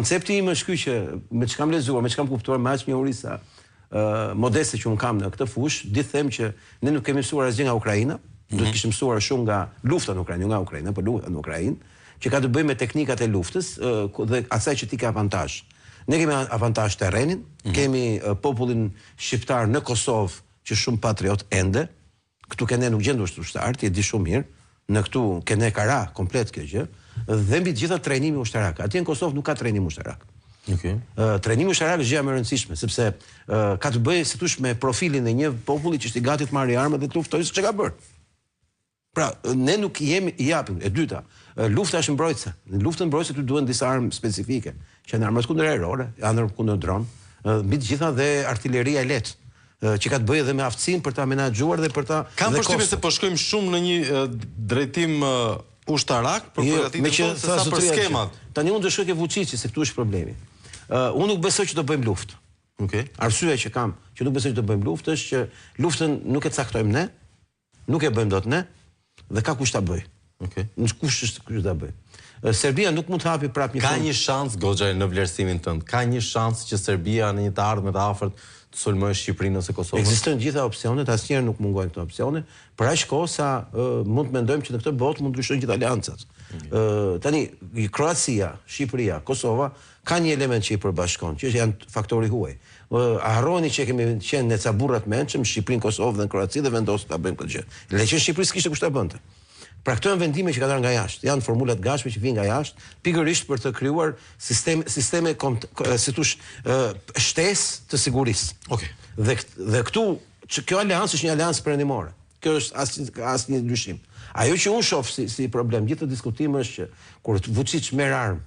Koncepti im është ky që me çka kam lexuar, me çka kam kuptuar me aq njohurisa modeste që un kam në këtë fushë, di them që ne nuk kemi mësuar asgjë nga Ukraina, do të kishim mësuar shumë nga lufta në Ukrainë, jo nga Ukraina, por lufta në Ukrainë, që ka të bëjë me teknikat e luftës dhe asaj që ti ke avantazh. Ne kemi avantazh terrenin, kemi popullin shqiptar në Kosovë që shumë patriot ende, këtu ke ne nuk gjendur ushtar, ti e di shumë mirë, në këtu ke ne kara komplet kjo gjë, dhe mbi të gjitha trajnimi ushtarak. Atje në Kosovë nuk ka trajnim ushtarak. Trajnimi ushtarak është gjëja më e rëndësishme, sepse ka të bëjë si thosh me profilin e një populli që është i gati të marrë armë dhe të luftojë siç e ka bërë. Pra, ne nuk jemi i japim. E dyta, lufta është mbrojtëse. Në luftën mbrojtëse ty duhen disa armë specifike, që janë armët kundërerore, armët kundër dron, mbi të gjitha dhe artilleria e lehtë, që ka të bëjë edhe me aftësinë për ta menaxhuar dhe për ta. Kam përshtypjen se po shkojmë shumë në një drejtim ushtarak për përgatitjen se sa për skemat. Tani unë do shkoj ke Vučići se këtu është problemi. Unë nuk besoj që do bëjmë luftë. Arsyeja që kam që nuk besoj që do bëjmë luftë është që luftën nuk e caktojmë ne, nuk e bëjmë dot ne dhe ka kush ta bëj. Në kush është ky ta bëj. Serbia nuk mund të hapi prapë një. Ka një shans Goxha në vlerësimin tënd. Ka një shans që Serbia në një të ardhmen të afërt të sulmojë Shqipërinë ose Kosovën. Ekzistojnë gjitha opsionet, asnjëherë nuk mungojnë këto opsione, për aq kohë sa mund të mendojmë që në këtë botë mund të ndryshojnë gjithë aleancat. Tani Kroacia, Shqipëria, Kosova ka një element që i përbashkon, që janë faktori huaj. Harroni që kemi qenë në ca burrat mendshëm, Shqipërinë, Kosovën dhe Kroaci dhe vendosën ta bëjmë këtë gjë. Le që Shqipërisë kishte kush ta bënte. Pra këto janë vendime që ka dhënë nga jashtë, janë formulat gatshme që vijnë nga jashtë, pikërisht për të krijuar sisteme si thosh shtesë të sigurisë. Dhe këtu kjo aleancë është një aleancë perëndimore. Kjo është asnjë dyshim. Ajo që unë shoh si problem gjithë këtë diskutim është që kur Vučić merr armë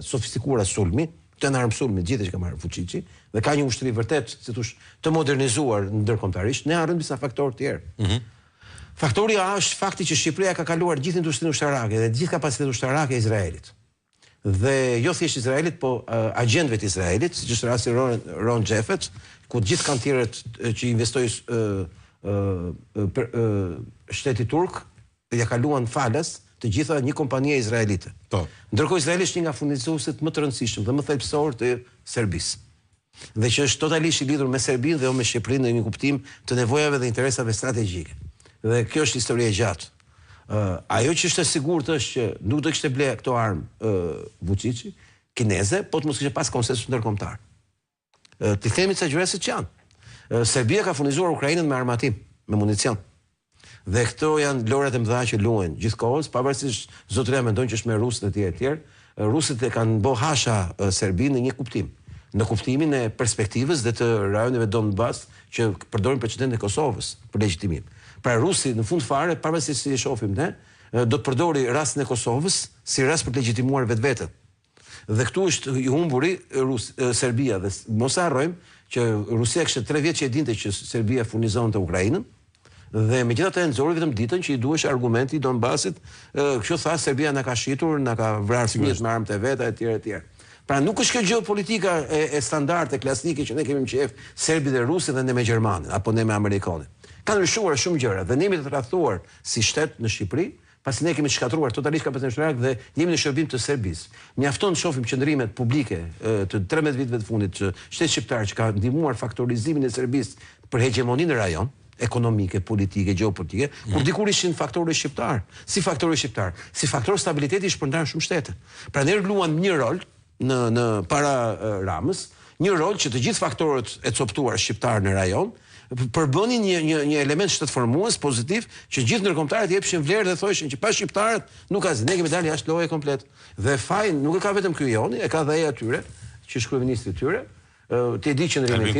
sofistikuara sulmi, të janë armë sulmi gjithë që ka marrë Vučići dhe ka një ushtri vërtet, si thosh, të modernizuar ndërkombëtarisht, ne harrojmë disa faktorë të tjerë. Faktori A është fakti që Shqipëria ka kaluar gjithë industrinë ushtarake dhe gjithë kapacitetin ushtarak e Izraelit. Dhe jo thjesht Izraelit, po agjentëve të Izraelit, siç është rasti Ron Jeffet, ku gjithë kantierët që investoi shteti turk ja kaluan falas të gjitha një kompanie izraelite. Ndërkohë Izraeli është një nga furnizuesit më të rëndësishëm dhe më thelbësor të Serbisë. Dhe që është totalisht i lidhur me Serbinë dhe jo me Shqipërinë në një kuptim të nevojave dhe interesave strategjike. Dhe kjo është histori e gjatë. Ajo që është e sigurt është që nuk do kishte ble këto armë Vučići, kineze, po të mos kishte pas konsensus ndërkombëtar. Ti themi ca gjëra se ç'janë. Serbia ka furnizuar Ukrainën me armatim, me municion. Dhe këto janë lorat e mëdha që luajnë gjithkohës, pavarësisht zotëria mendojnë që është me rusët e tjerë. Rusët e kanë bë hasha Serbinë në një kuptim. Në kuptimin e perspektivës dhe të rajoneve Donbas që përdorin precedentin e Kosovës për legjitimim. Pra Rusi në fund fare, pavarësisht si e shohim ne, do të përdori rastin e Kosovës si rast për të legjitimuar vetveten. Dhe këtu është i humburi Serbia dhe mos e harrojmë që Rusia kishte 3 vjet që e dinte që Serbia furnizonte Ukrainën dhe megjithatë e nxori vetëm ditën që i duhesh argumenti i Donbasit, kështu tha Serbia na ka shitur, na ka vrarë fëmijët me armët e veta etj. Pra nuk është kjo geopolitika e standarde klasike që ne kemi me qef Serbi dhe Rusi dhe ne me Gjermanin apo ne me Amerikanin. Ka ndryshuar shumë gjëra dhe ne jemi të tradhtuar si shtet në Shqipëri, pasi ne kemi shkatruar totalisht kapacitetin ushtarak dhe jemi në shërbim të Serbisë. Mjafton të shohim qendrimet publike të 13 viteve të fundit të shtetit shqiptar që ka ndihmuar faktorizimin e Serbisë për hegemoninë në rajon, ekonomike, politike, gjeopolitike, kur dikur ishin faktorë shqiptar. Si faktorë shqiptar, si faktor stabiliteti i shpërndar shumë shtete. Pra ne luam një rol në para Ramës, një rol që të gjithë faktorët e coptuar shqiptar në rajon përbënin një element shtetformues pozitiv që gjithë ndërkombëtarët i jepshin vlerë dhe thoshin që pa shqiptarët nuk ka ne kemi dalë jashtë loje komplet. Dhe fajin nuk e ka vetëm ky Joni, e ka dhe ai atyre që është kryeministri i tyre. Ti e di që ndërmjet